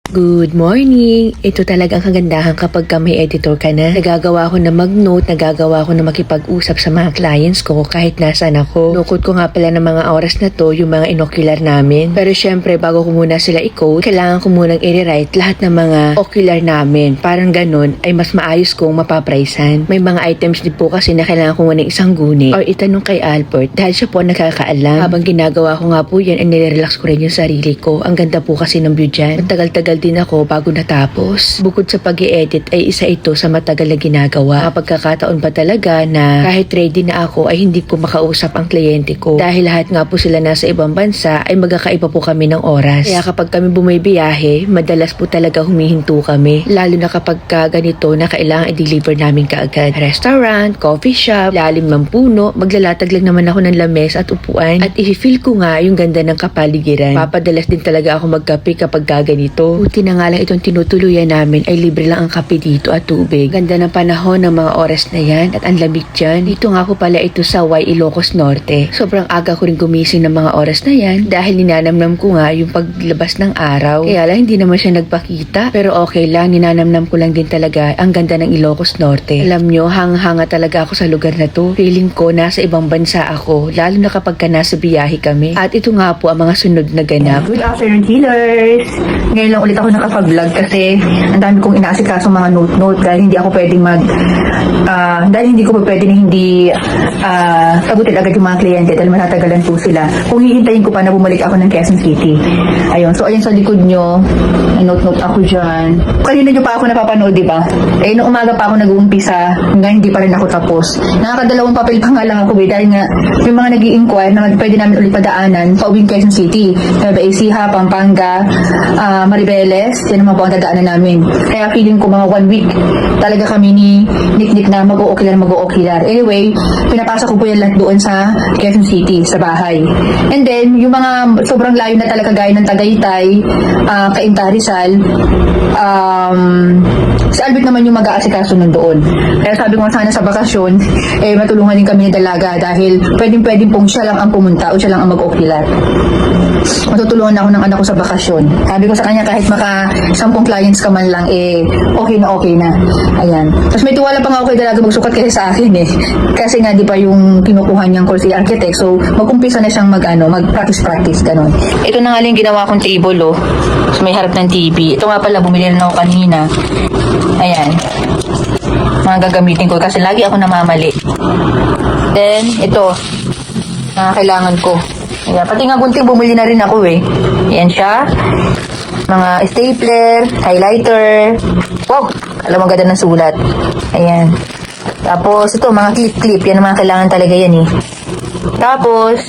Good morning! Ito talagang kagandahan kapag may editor ka na. Nagagawa ko na mag-note, nagagawa ko na makipag-usap sa mga clients ko kahit nasaan ako. Nukot ko nga pala ng mga oras na to yung mga inocular namin. Pero syempre, bago ko muna sila i-code, kailangan ko munang i-rewrite lahat ng mga ocular namin. Parang ganun ay mas maayos kong mapapraisan. May mga items din po kasi na kailangan ko muna isang guni or itanong kay Albert dahil siya po nakakaalam. Habang ginagawa ko nga po yan, ay nire-relax ko rin yung sarili ko. Ang ganda po kasi ng view dyan. Matagal-tagal din ako bago natapos. Bukod sa pag-i-edit ay isa ito sa matagal na ginagawa. Pagkakataon pa talaga na kahit ready na ako ay hindi ko makausap ang kliyente ko. Dahil lahat nga po sila nasa ibang bansa ay magkakaiba po kami ng oras. Kaya kapag kami bumibiyahe, madalas po talaga humihinto kami. Lalo na kapag ganito na kailangan i-deliver namin kaagad. Restaurant, coffee shop, lalim ng puno, maglalatag lang naman ako ng lames at upuan at i-feel ko nga yung ganda ng kapaligiran. Papadalas din talaga ako magkape kapag ganito. Buti na nga lang itong tinutuluyan namin ay libre lang ang kape dito at tubig. Ganda ng panahon ng mga oras na yan at ang lamig dyan. Dito nga ko pala ito sa Y Ilocos Norte. Sobrang aga ko rin gumising ng mga oras na yan dahil ninanamnam ko nga yung paglabas ng araw. Kaya lang hindi naman siya nagpakita pero okay lang, ninanamnam ko lang din talaga ang ganda ng Ilocos Norte. Alam nyo, hanga talaga ako sa lugar na to. Feeling ko nasa ibang bansa ako lalo na kapag nasa biyahe kami. At ito nga po ang mga sunod na ganap. Good afternoon, healers! Ngayon lang ulit ako nakapag-vlog kasi ang dami kong inaasikaso mga note-note dahil hindi ako pwedeng dahil hindi ko pa pwede na hindi sagutin agad yung mga kliyente dahil matatagalan po sila. Kung hihintayin ko pa na bumalik ako ng Quezon City. Ayun, so ayun sa likod nyo, note-note ako dyan. Kanina nyo pa ako napapanood, di ba? Eh, nung umaga pa ako nag-uumpisa, hanggang hindi pa rin ako tapos. Nakakadalawang papel pa nga lang ako dahil nga yung mga nag-i-inquire na pwede namin ulit padaanan pa uwing Quezon City. Nueva Ecija, Pampanga, Maribeles, yan naman po ang dadaanan namin. Kaya feeling ko mga 1 week talaga kami ni Nick na mag-o-okilar. Anyway, pinapasa ko po yan lahat doon sa Quezon City, sa bahay. And then, yung mga sobrang layo na talaga gaya ng Tagaytay, Cainta, Rizal, si Albert naman yung mag-aasikaso nun doon. Kaya sabi ko sana sa bakasyon, matulungan din kami ng dalaga dahil pwedeng pong siya lang ang pumunta o siya lang ang mag-okilar. Matutulungan ako ng anak ko sa bakasyon. Sabi ko sa kanya kahit maka 10 clients ka man lang, okay na. Ayan. Tapos may tiwala pa nga ako kay dalaga magsukat kasi sa akin Kasi nga di pa yung kinukuha niyang course architect. So mag-umpisa na siyang mag-practice ganun. Ito na nga lang ginawa kong table So may harap ng TV. Ito nga pala bumili na ako kanina. Ayan. Mga gagamitin ko kasi lagi ako namamali. Then ito. Kailangan ko. Ayan, pati nga gunting bumili na rin ako Ayan siya. Mga stapler, highlighter. Wow! Alam mo ganda ng sulat. Ayan. Tapos ito, mga clip-clip. Yan ang mga kailangan talaga yan Tapos,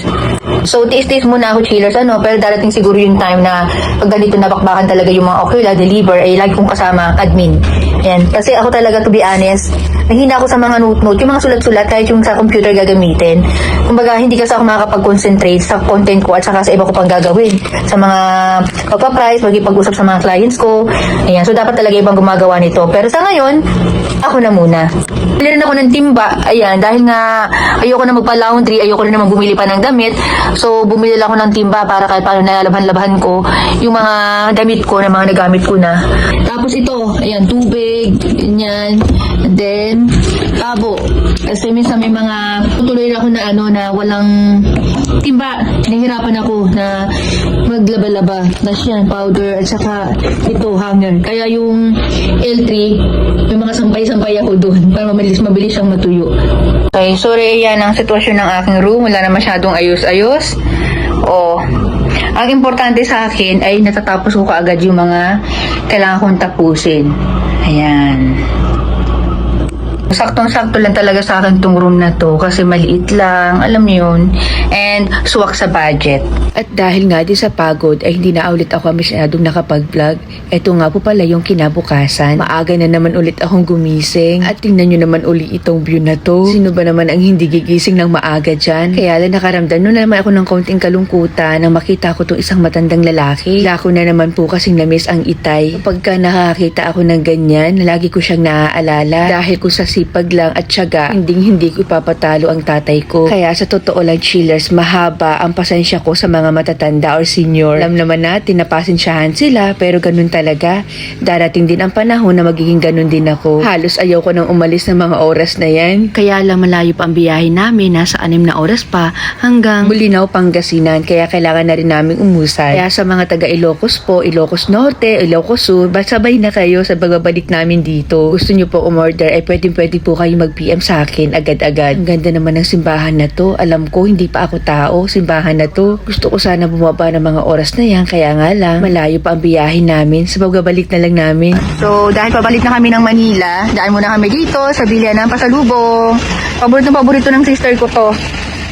so tiis-tiis muna ako chillers pero darating siguro yung time na pag ganito nabakbakan talaga yung mga ocular deliver ay lagi kong kasama admin. Ayan. Kasi ako talaga to be honest, nahina ako sa mga note-note, yung mga sulat-sulat kahit yung sa computer gagamitin. Kumbaga hindi kasi ako makakapag-concentrate sa content ko at saka sa iba ko pang gagawin. Sa mga pagpa-price, magipag-usap sa mga clients ko. Ayan. So dapat talaga ibang gumagawa nito. Pero sa ngayon, ako na muna. Bili rin ako ng timba. Ayan. Dahil nga ayoko na magpa-laundry, ayoko rin naman bumili pa ng damit. So, bumili lang ako ng timba para kahit paano nalabhan-labhan ko yung mga damit ko na mga nagamit ko na. Tapos ito, ayan, tubig, ganyan. And then, tabo. Kasi minsan may mga tutuloy ako na na walang timba. Nahihirapan ako na maglaba-laba. Tapos yan, powder, at saka ito, hanger. Kaya yung L3, may mga sampay-sampay ako doon para mabilis siyang matuyo. Okay, sorry, yan ang sitwasyon ng aking room. Wala na masyadong ayos-ayos. Ang importante sa akin ay natatapos ko kaagad yung mga kailangan kong tapusin. Ayan. Saktong-sakto lang talaga sa akin tong room na to kasi maliit lang, alam niyo yun, and swak sa budget. At dahil nga din sa pagod ay hindi na ulit ako masyadong nakapag-vlog. Ito nga po pala yung kinabukasan. Maaga na naman ulit akong gumising at tingnan nyo naman uli itong view na to. Sino ba naman ang hindi gigising ng maaga dyan? Kaya lang nakaramdam nun naman ako ng konting kalungkutan nang makita ko tong isang matandang lalaki. Lako na naman po kasing namiss ang itay. Kapag nakakita ako ng ganyan, lagi ko siyang naaalala dahil kung sa sipag lang at tiyaga, hindi ko ipapatalo ang tatay ko. Kaya sa totoo lang, chillers, mahaba ang pasensya ko sa mga matatanda or senior. Alam naman natin na pasensyahan sila, pero ganun talaga. Darating din ang panahon na magiging ganun din ako. Halos ayaw ko nang umalis ng mga oras na yan. Kaya lang malayo pa ang biyahe namin, nasa 6 na oras pa hanggang Bulinaw, Pangasinan. Kaya kailangan na rin namin umusay. Kaya sa mga taga Ilocos po, Ilocos Norte, Ilocos Sur, sabay na kayo sa pagbabalik namin dito. Gusto nyo po umorder, ay pwede po kayo mag-PM sa akin agad-agad. Ang ganda naman ng simbahan na to. Alam ko, hindi pa ako tao, simbahan na to. Gusto ko sana bumaba ng mga oras na yan, kaya nga lang, malayo pa ang biyahe namin. Sa pagbabalik na lang namin. So, dahil pabalik na kami ng Manila, daan muna kami dito sa bilihan ng pasalubong. Paborito ng sister ko to.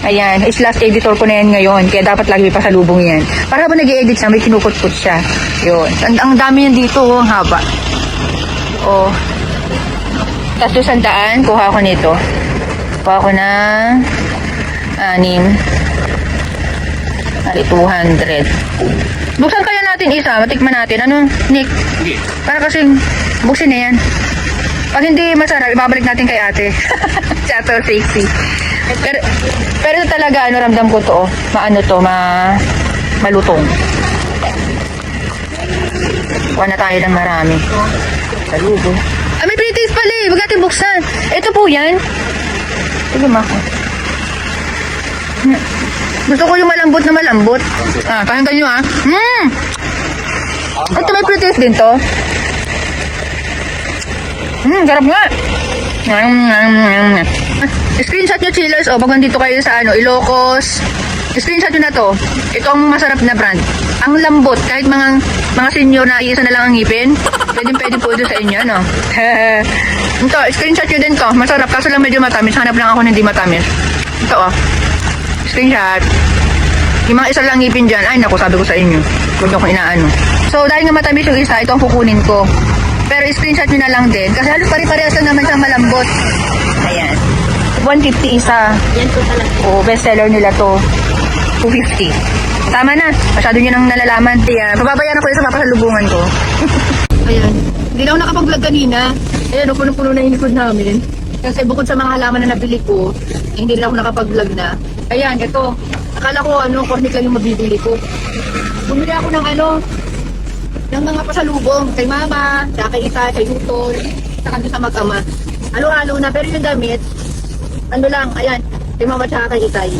Ayan, is last editor ko na yan ngayon. Kaya dapat lagi may pasalubong yan. Para habang nag-i-edit siya, may kinukot-kot siya. Yun. Ang dami yan dito, ang haba. Oh. Tapos 100, kuha ko nito. Kuha ko ng 6. Ay, 200. Buksan kaya natin isa, matikman natin. Ano, Nick? Para kasing, buksin na yan. Pag hindi masarap, ibabalik natin kay ate. Si ate sexy. Pero talaga, ramdam ko to, maano to, malutong. Kuha na tayo ng marami. Salubo. Ah, may pre-taste pala eh. Huwag natin buksan. Ito po yan. Sige, mako. Gusto ko yung malambot na malambot. Ah, pakinggan nyo ah. Ito may pre-taste din to. Sarap nga. Screenshot nyo, chillers. O, pag nandito kayo sa Ilocos, screenshot nyo na to. Ito ang masarap na brand. Ang lambot. Kahit mga senior na isa na lang ang ngipin, pwede po ito sa inyo, no? Ito, screenshot nyo din to. Masarap. Kaso lang medyo matamis. Hanap lang ako ng hindi matamis. Ito, oh. Screenshot. Yung mga isa lang ngipin dyan. Ay, naku, sabi ko sa inyo. Huwag nyo kung inaano. So, dahil nga matamis yung isa, ito ang kukunin ko. Pero screenshot nyo na lang din. Kasi halos pare-parehas lang naman siyang malambot. Ayan. 150 isa. Yan po talaga. Oo, bestseller nila to. 250. Tama na. Masyado nyo nang nalalaman. Ayan. Pababayaran ko yun sa papasalubungan ko. Ayan. Hindi na ako nakapag-vlog kanina. Ayan, puno-puno na yung likod namin. Kasi bukod sa mga halaman na nabili ko, hindi na ako nakapag-vlog na. Ayan, ito. Akala ko, cornic lang yung mabibili ko. Bumili ako ng mga pasalubong kay mama, kay Ita, kay Utol, saka doon sa mag-ama. Halo-halo na, pero yung damit, lang, ayan, kay mama tsaka kay Itay.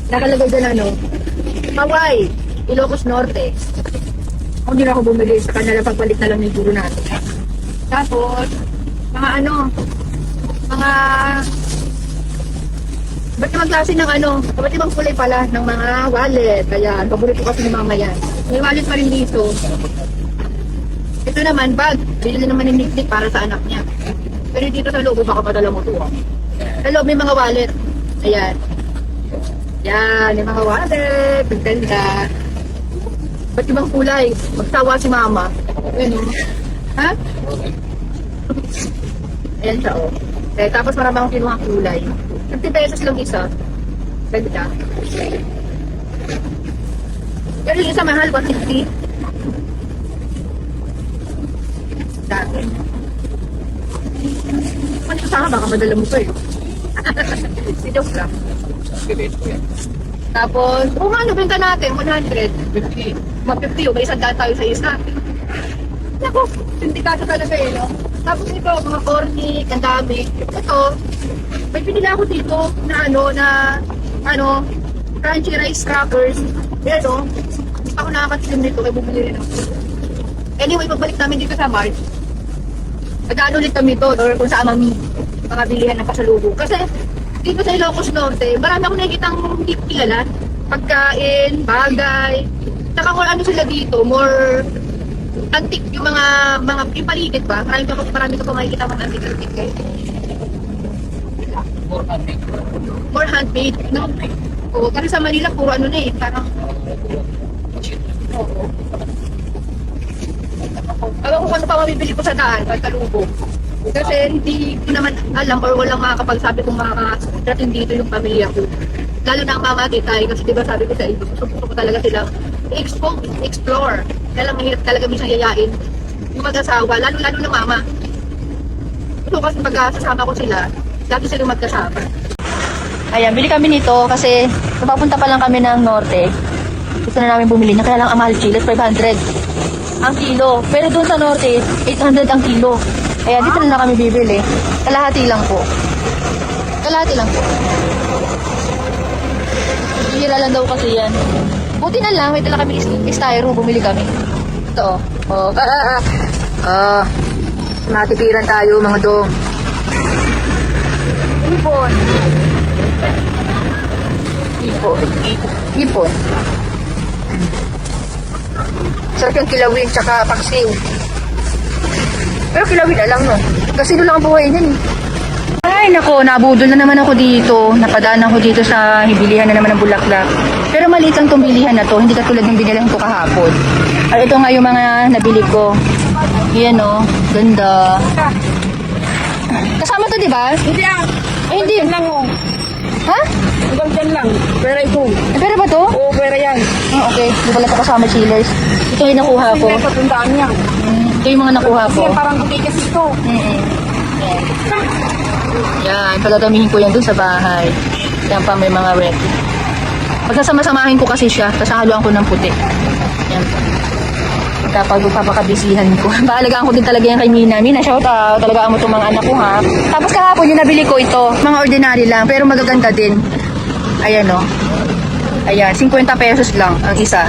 Nakalagay dyan Hawaii, Ilocos Norte. Kung hindi na ako bumili, sa kanila pagpalit na lang yung turo natin. Tapos, mga ba't ibang klase ng ba't ibang kulay pala ng mga wallet. Ayan, paborito kasi ni mama yan. May wallet pa rin dito. Ito naman, bag. Bili naman ni Nick para sa anak niya. Pero dito sa loob, baka padala mo ito. Sa loob may mga wallet. Ayan. Yan, may mga wallet. Pagtenda. Ba't ibang kulay? Magsawa si mama. Ayan, ha? Ayan siya, tapos marami akong kinuha kulay. 50 pesos lang isa. Ganda. Pero yung isa mahal, 150. Dati. Ano sa akin, baka madala mo pa Si joke lang. Tapos, kung benta natin, 100. 50. Ma-50, may isang daan tayo sa isa. Naku, sindikato talaga no? Tapos ito, mga cornic, ang dami. Ito, may pinila ako dito na crunchy rice crackers. Yan ako nakakatilim nito, kaya bumili rin ako. Anyway, pagbalik namin dito sa March, magdaan ulit kami ito, or kung saan mga bilihan ng pasalubong. Kasi dito sa Ilocos Norte, marami akong nakikitang hindi kilala. Pagkain, bagay. Saka kung sila dito, more antique yung mga yung paligid ba? Marami ka pa makikita mga antique eh. More handmade, no? Oo, kasi sa Manila, puro parang oo. Alam ko kung ano pa mabibili ko sa daan, pagkalubong. Kasi hindi ko naman alam or walang makakapagsabi kung makakarating dito yung pamilya ko. Lalo na ang mama at itay, kasi diba sabi ko sa inyo, gusto ko talaga sila explore. Kaya lang mahirap talaga minsan yayain yung mag-asawa, lalo na mama. So kasi pag sasama ko sila, lagi silang magkasama. Ayan, bili kami nito kasi napapunta pa lang kami ng norte. Gusto na namin bumili niya, kaya lang ang mahal chiles, 500 ang kilo. Pero doon sa norte, 800 ang kilo. Kaya dito na lang kami bibili. Kalahati lang po. Kalahati lang po. Hira lang daw kasi yan. Buti na lang, may tala kami styro, bumili kami. Ito oh. Matipiran tayo mga dong. Ipon. Ipon. Sarap yung kilawin tsaka paksiw. Pero kilawin na lang, no? Kasi doon lang ang buhay niyan, eh. Ay, nako, nabudol na naman ako dito. Napadaan ako dito sa hibilihan na naman ng bulaklak. Pero maliit lang tong bilihan na to. Hindi katulad ng binilihan ko kahapon. Ay, ito nga yung mga nabili ko. Yan, oh. Ganda. Kasama to, di ba? Hindi ah. Ay, hindi. Yan lang oh. Ha? Hanggang dyan lang. Pera ito. Ay, pera ba to? Oo, pera yan. Oh, okay. Hindi pala ito kasama chillers. Ito yung nakuha ko. Hindi, patundaan yan. Ito yung mga nakuha ko. Kasi parang butikas ito. Yan, pagadamihin ko yan dun sa bahay. Yan pa may mga rep. Magsasama-samahin ko kasi siya, tapos haluan ko ng puti. Yan pa. Kapag papakabisihan ko. Baalagaan ko din talaga yan kay Mina. Mina, shout out. Talagaan mo itong mga anak ko, ha. Tapos kahapon yung nabili ko ito. Mga ordinary lang, pero magaganda din. Ayan, oh. Ayan, 50 pesos lang ang isa.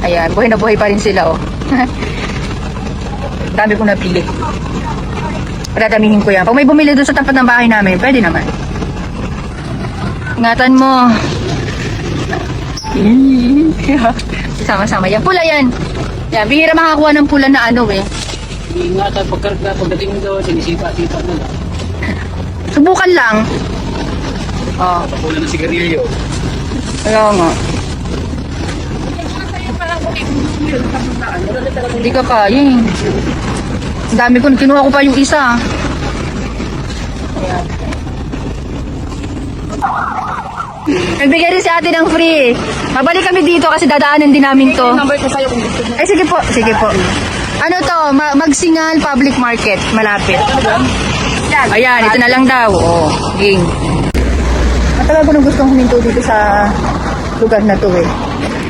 Ayan, buhay na buhay pa rin sila, oh. Dami kong napili. Dadamihin ko yan. Pag may bumili doon sa tapat ng bahay namin, pwede naman. Ingatan mo. Sama-sama yan. Pula yan. Yan, bihira makakuha ng pula na ano eh. Ingatan, pagdating mo doon, sinisipa-sipa mo lang. Subukan lang. Oh, Pula ng sigarilyo. kaya nga. Hindi ka kaya eh. Ang dami ko, kinuha ko pa yung isa. Ayan. Nagbigay rin si ate ng free. Mabalik kami dito kasi dadaanan din namin to. Number ko sa'yo kung gusto mo. Ay, sige po. Sige po. Ano to? Magsingal Public Market. Malapit. Ayan, ito na lang daw. Oh, ging. Matagal ko nang gustong huminto dito sa lugar na to eh.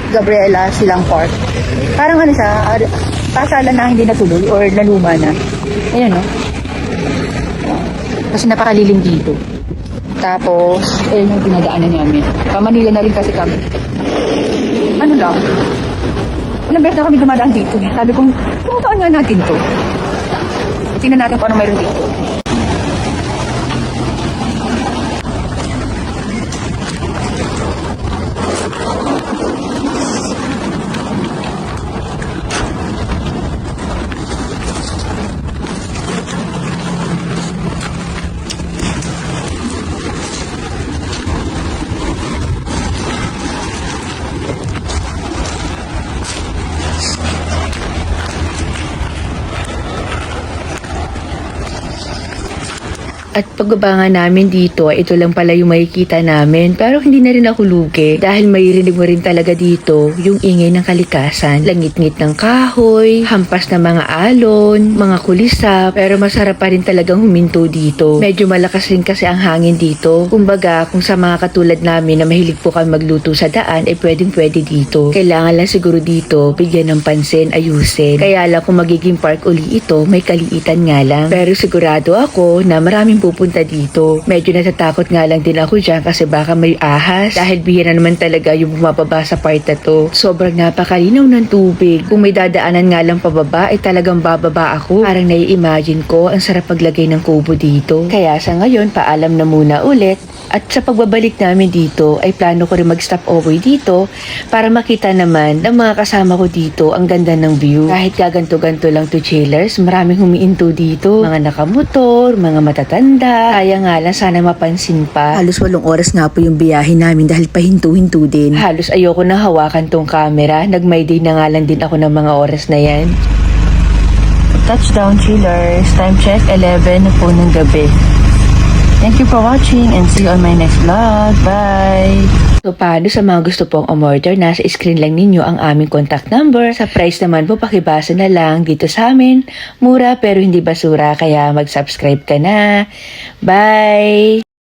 Gabriela Silang Park. Parang ano siya, pasalan na hindi natuloy or naluma na. Ayan, no? Kasi napakalilim dito. Tapos, ayun yung pinadaanan namin. Manila na rin kasi kami. Ano lang? Ilang beses na kami dumadaan dito. Sabi kong, pumuntaan nga natin to. Tingnan natin kung ano mayroon dito. At pagbaba nga namin dito, ito lang pala yung makikita namin. Pero hindi na rin ako lugi dahil maririnig mo rin talaga dito yung ingay ng kalikasan. Langit-ngit ng kahoy, hampas na mga alon, mga kulisa. Pero masarap pa rin talagang huminto dito. Medyo malakas rin kasi ang hangin dito. Kumbaga, kung sa mga katulad namin na mahilig po kami magluto sa daan, ay pwedeng-pwede dito. Kailangan lang siguro dito bigyan ng pansin, ayusin. Kaya lang kung magiging park uli ito, may kaliitan nga lang. Pero sigurado ako na maraming pupunta dito. Medyo natatakot nga lang din ako dyan kasi baka may ahas dahil bihira naman talaga yung bumababa sa part na to. Sobrang napakalinaw ng tubig. Kung may dadaanan nga lang pababa ay talagang bababa ako. Parang nai-imagine ko ang sarap paglagay ng kubo dito. Kaya sa ngayon paalam na muna ulit at sa pagbabalik namin dito ay plano ko rin mag-stop over dito para makita naman ng mga kasama ko dito ang ganda ng view. Kahit gaganto-ganto lang to chillers, maraming humiinto dito. Mga nakamotor, mga matatanda. Kaya nga lang sana mapansin pa. Halos 8 oras nga po yung biyahe namin dahil pahinto-hinto din. Halos ayoko na hawakan tong camera. Nag-my day na nga lang din ako ng mga oras na yan. Touchdown chillers. Time check 11 na po ng gabi. Thank you for watching and see you on my next vlog. Bye! So paano sa mga gusto pong umorder, nasa screen lang ninyo ang aming contact number. Sa price naman po, pakibasa na lang dito sa amin. Mura pero hindi basura, kaya mag-subscribe ka na. Bye!